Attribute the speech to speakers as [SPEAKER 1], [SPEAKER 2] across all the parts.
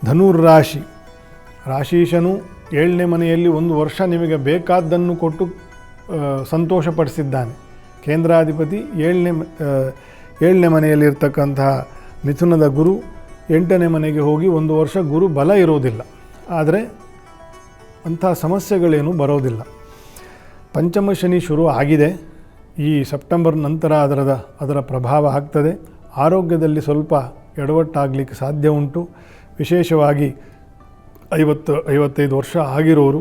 [SPEAKER 1] ಧನುರ್ರಾಶಿ, ರಾಶೀಶನು 7ನೇ ಮನೆಯಲ್ಲಿ ಒಂದು ವರ್ಷ ನಿಮಗೆ ಬೇಕಾದ್ದನ್ನು ಕೊಟ್ಟು ಸಂತೋಷಪಡಿಸಿದ್ದಾನೆ. ಕೇಂದ್ರಾಧಿಪತಿ 7ನೇ ಮನೆಯಲ್ಲಿರ್ತಕ್ಕಂತಹ ಮಿಥುನದ ಗುರು 8ನೇ ಮನೆಗೆ ಹೋಗಿ ಒಂದು ವರ್ಷ ಗುರು ಬಲ ಇರೋದಿಲ್ಲ, ಆದರೆ ಅಂಥ ಸಮಸ್ಯೆಗಳೇನು ಬರೋದಿಲ್ಲ. ಪಂಚಮ ಶನಿ ಶುರು ಆಗಿದೆ. ಈ ಸೆಪ್ಟೆಂಬರ್ ನಂತರ ಅದರ ಪ್ರಭಾವ ಆಗ್ತದೆ. ಆರೋಗ್ಯದಲ್ಲಿ ಸ್ವಲ್ಪ ಎಡವಟ್ಟಾಗಲಿಕ್ಕೆ ಸಾಧ್ಯ ಉಂಟು. ವಿಶೇಷವಾಗಿ 50-55 ವರ್ಷ ಆಗಿರೋರು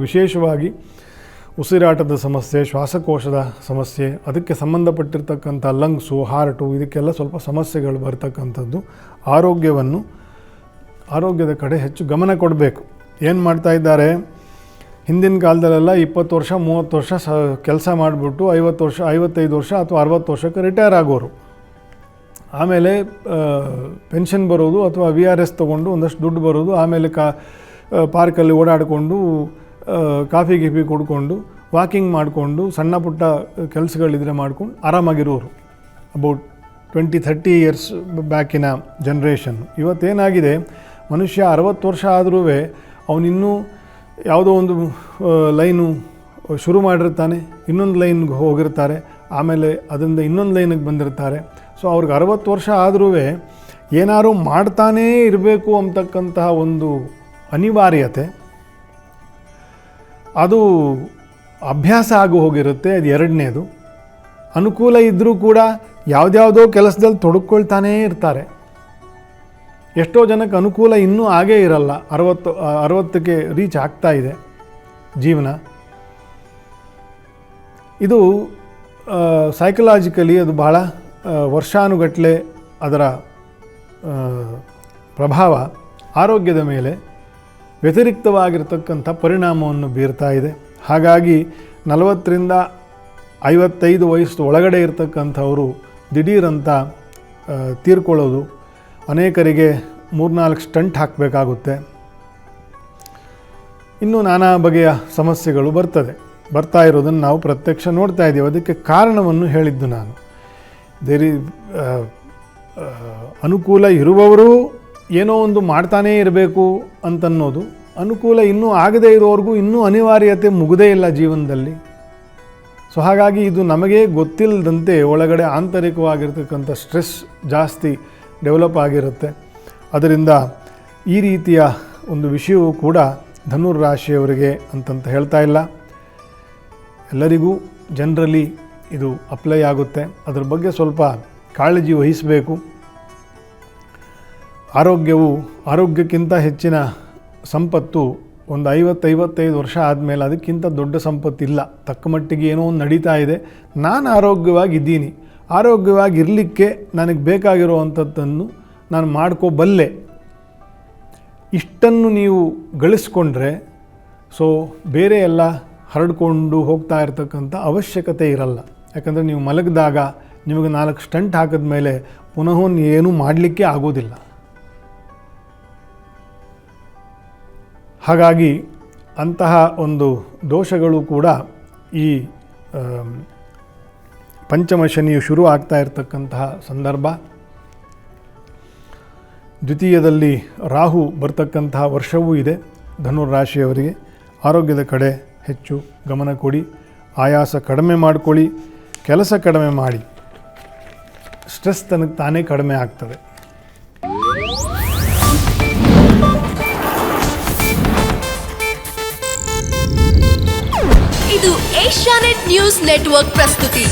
[SPEAKER 1] ವಿಶೇಷವಾಗಿ ಉಸಿರಾಟದ ಸಮಸ್ಯೆ, ಶ್ವಾಸಕೋಶದ ಸಮಸ್ಯೆ, ಅದಕ್ಕೆ ಸಂಬಂಧಪಟ್ಟಿರ್ತಕ್ಕಂಥ ಲಂಗ್ಸು, ಹಾರ್ಟು, ಇದಕ್ಕೆಲ್ಲ ಸ್ವಲ್ಪ ಸಮಸ್ಯೆಗಳು ಬರ್ತಕ್ಕಂಥದ್ದು. ಆರೋಗ್ಯದ ಕಡೆ ಹೆಚ್ಚು ಗಮನ ಕೊಡಬೇಕು. ಏನು ಮಾಡ್ತಾ ಇದ್ದಾರೆ, ಹಿಂದಿನ ಕಾಲದಲ್ಲೆಲ್ಲ 20 ವರ್ಷ 30 ವರ್ಷ ಕೆಲಸ ಮಾಡಿಬಿಟ್ಟು 55 ವರ್ಷ ಅಥವಾ 60 ವರ್ಷಕ್ಕೆ ರಿಟೈರ್ ಆಗೋರು. ಆಮೇಲೆ ಪೆನ್ಷನ್ ಬರೋದು ಅಥವಾ VRS ತೊಗೊಂಡು ಒಂದಷ್ಟು ದುಡ್ಡು ಬರೋದು. ಆಮೇಲೆ ಪಾರ್ಕಲ್ಲಿ ಓಡಾಡಿಕೊಂಡು ಕಾಫಿ ಕುಡ್ಕೊಂಡು ವಾಕಿಂಗ್ ಮಾಡಿಕೊಂಡು ಸಣ್ಣ ಪುಟ್ಟ ಕೆಲಸಗಳಿದ್ರೆ ಮಾಡ್ಕೊಂಡು ಆರಾಮಾಗಿರೋರು. ಅಬೌಟ್ 20-30 ಇಯರ್ಸ್ ಬ್ಯಾಕಿನ ಜನ್ರೇಷನ್. ಇವತ್ತೇನಾಗಿದೆ, ಮನುಷ್ಯ 60 ವರ್ಷ ಆದರೂ ಅವನಿನ್ನೂ ಯಾವುದೋ ಒಂದು ಲೈನು ಶುರು ಮಾಡಿರ್ತಾನೆ, ಇನ್ನೊಂದು ಲೈನ್ಗೆ ಹೋಗಿರ್ತಾರೆ, ಆಮೇಲೆ ಅದರಿಂದ ಇನ್ನೊಂದು ಲೈನಿಗೆ ಬಂದಿರ್ತಾರೆ. ಸೊ ಅವ್ರಿಗೆ 60 ವರ್ಷ ಆದರೂ ಏನಾದ್ರು ಮಾಡ್ತಾನೇ ಇರಬೇಕು ಅಂತಕ್ಕಂತಹ ಒಂದು ಅನಿವಾರ್ಯತೆ, ಅದು ಅಭ್ಯಾಸ ಆಗಿ ಹೋಗಿರುತ್ತೆ. ಅದು ಎರಡನೇದು. ಅನುಕೂಲ ಇದ್ದರೂ ಕೂಡ ಯಾವುದ್ಯಾವುದೋ ಕೆಲಸದಲ್ಲಿ ತೊಡಕೊಳ್ತಾನೇ ಇರ್ತಾರೆ. ಎಷ್ಟೋ ಜನಕ್ಕೆ ಅನುಕೂಲ ಇನ್ನೂ ಆಗೇ ಇರಲ್ಲ. 60ಕ್ಕೆ ರೀಚ್ ಆಗ್ತಾ ಇದೆ ಜೀವನ. ಇದು ಸೈಕಲಾಜಿಕಲಿ ಅದು ಬಹಳ ವರ್ಷಾನುಗಟ್ಟಲೆ ಅದರ ಪ್ರಭಾವ ಆರೋಗ್ಯದ ಮೇಲೆ ವ್ಯತಿರಿಕ್ತವಾಗಿರ್ತಕ್ಕಂಥ ಪರಿಣಾಮವನ್ನು ಬೀರ್ತಾ ಇದೆ. ಹಾಗಾಗಿ 40ರಿಂದ 55 ವಯಸ್ಸು ಒಳಗಡೆ ಇರತಕ್ಕಂಥವರು ದಿಢೀರಂತ ತೀರ್ಕೊಳ್ಳೋದು, ಅನೇಕರಿಗೆ 3-4 ಸ್ಟಂಟ್ ಹಾಕಬೇಕಾಗುತ್ತೆ. ಇನ್ನೂ ನಾನಾ ಬಗೆಯ ಸಮಸ್ಯೆಗಳು ಬರ್ತಾ ಇರೋದನ್ನು ನಾವು ಪ್ರತ್ಯಕ್ಷ ನೋಡ್ತಾ ಇದ್ದೀವಿ. ಅದಕ್ಕೆ ಕಾರಣವನ್ನು ಹೇಳಿದ್ದು ನಾನು. ಅನುಕೂಲ ಇರುವವರು ಏನೋ ಒಂದು ಮಾಡ್ತಾನೇ ಇರಬೇಕು ಅಂತನ್ನೋದು, ಅನುಕೂಲ ಇನ್ನೂ ಆಗದೇ ಇರೋರಿಗೂ ಇನ್ನೂ ಅನಿವಾರ್ಯತೆ ಮುಗದೇ ಇಲ್ಲ ಜೀವನದಲ್ಲಿ. ಸೊ ಹಾಗಾಗಿ ಇದು ನಮಗೆ ಗೊತ್ತಿಲ್ಲದಂತೆ ಒಳಗಡೆ ಆಂತರಿಕವಾಗಿರ್ತಕ್ಕಂಥ ಸ್ಟ್ರೆಸ್ ಜಾಸ್ತಿ ಡೆವಲಪ್ ಆಗಿರುತ್ತೆ. ಅದರಿಂದ ಈ ರೀತಿಯ ಒಂದು ವಿಷಯವೂ ಕೂಡ ಧನುರ್ರಾಶಿಯವರಿಗೆ ಅಂತಂತ ಹೇಳ್ತಾ ಇಲ್ಲ, ಎಲ್ಲರಿಗೂ ಜನರಲಿ ಇದು ಅಪ್ಲೈ ಆಗುತ್ತೆ. ಅದರ ಬಗ್ಗೆ ಸ್ವಲ್ಪ ಕಾಳಜಿ ವಹಿಸಬೇಕು. ಆರೋಗ್ಯಕ್ಕಿಂತ ಹೆಚ್ಚಿನ ಸಂಪತ್ತು ಒಂದು 50-55 ವರ್ಷ ಆದಮೇಲೆ ಅದಕ್ಕಿಂತ ದೊಡ್ಡ ಸಂಪತ್ತಿಲ್ಲ. ತಕ್ಕ ಮಟ್ಟಿಗೆ ಏನೋ ಒಂದು ನಡೀತಾ ಇದೆ, ನಾನು ಆರೋಗ್ಯವಾಗಿದ್ದೀನಿ, ಆರೋಗ್ಯವಾಗಿರಲಿಕ್ಕೆ ನನಗೆ ಬೇಕಾಗಿರುವಂಥದ್ದನ್ನು ನಾನು ಮಾಡ್ಕೋಬಲ್ಲೆ, ಇಷ್ಟನ್ನು ನೀವು ಗಳಿಸ್ಕೊಂಡ್ರೆ ಸೊ ಬೇರೆ ಎಲ್ಲ ಹರಡ್ಕೊಂಡು ಹೋಗ್ತಾ ಇರತಕ್ಕಂಥ ಅವಶ್ಯಕತೆ ಇರಲ್ಲ. ಯಾಕಂದರೆ ನೀವು ಮಲಗಿದಾಗ ನಿಮಗೆ 4 ಸ್ಟಂಟ್ ಹಾಕಿದ ಮೇಲೆ ಪುನಃ ಏನೂ ಮಾಡಲಿಕ್ಕೆ ಆಗೋದಿಲ್ಲ. ಹಾಗಾಗಿ ಅಂತಹ ಒಂದು ದೋಷಗಳು ಕೂಡ ಈ ಪಂಚಮ ಶನಿಯು ಶುರು ಆಗ್ತಾ ಇರತಕ್ಕಂತಹ ಸಂದರ್ಭ. ದ್ವಿತೀಯದಲ್ಲಿ ರಾಹು ಬರ್ತಕ್ಕಂತಹ ವರ್ಷವೂ ಇದೆ ಧನುರ್ರಾಶಿಯವರಿಗೆ. ಆರೋಗ್ಯದ ಕಡೆ ಹೆಚ್ಚು ಗಮನ ಕೊಡಿ, ಆಯಾಸ ಕಡಿಮೆ ಮಾಡಿಕೊಳ್ಳಿ, ಕೆಲಸ ಕಡಿಮೆ ಮಾಡಿ, ಸ್ಟ್ರೆಸ್ ತನಗೆ ತಾನೇ ಕಡಿಮೆ ಆಗ್ತದೆ.
[SPEAKER 2] ಇದು ಏಷ್ಯಾನೆಟ್ ನ್ಯೂಸ್ ನೆಟ್ವರ್ಕ್ ಪ್ರಸ್ತುತಿ.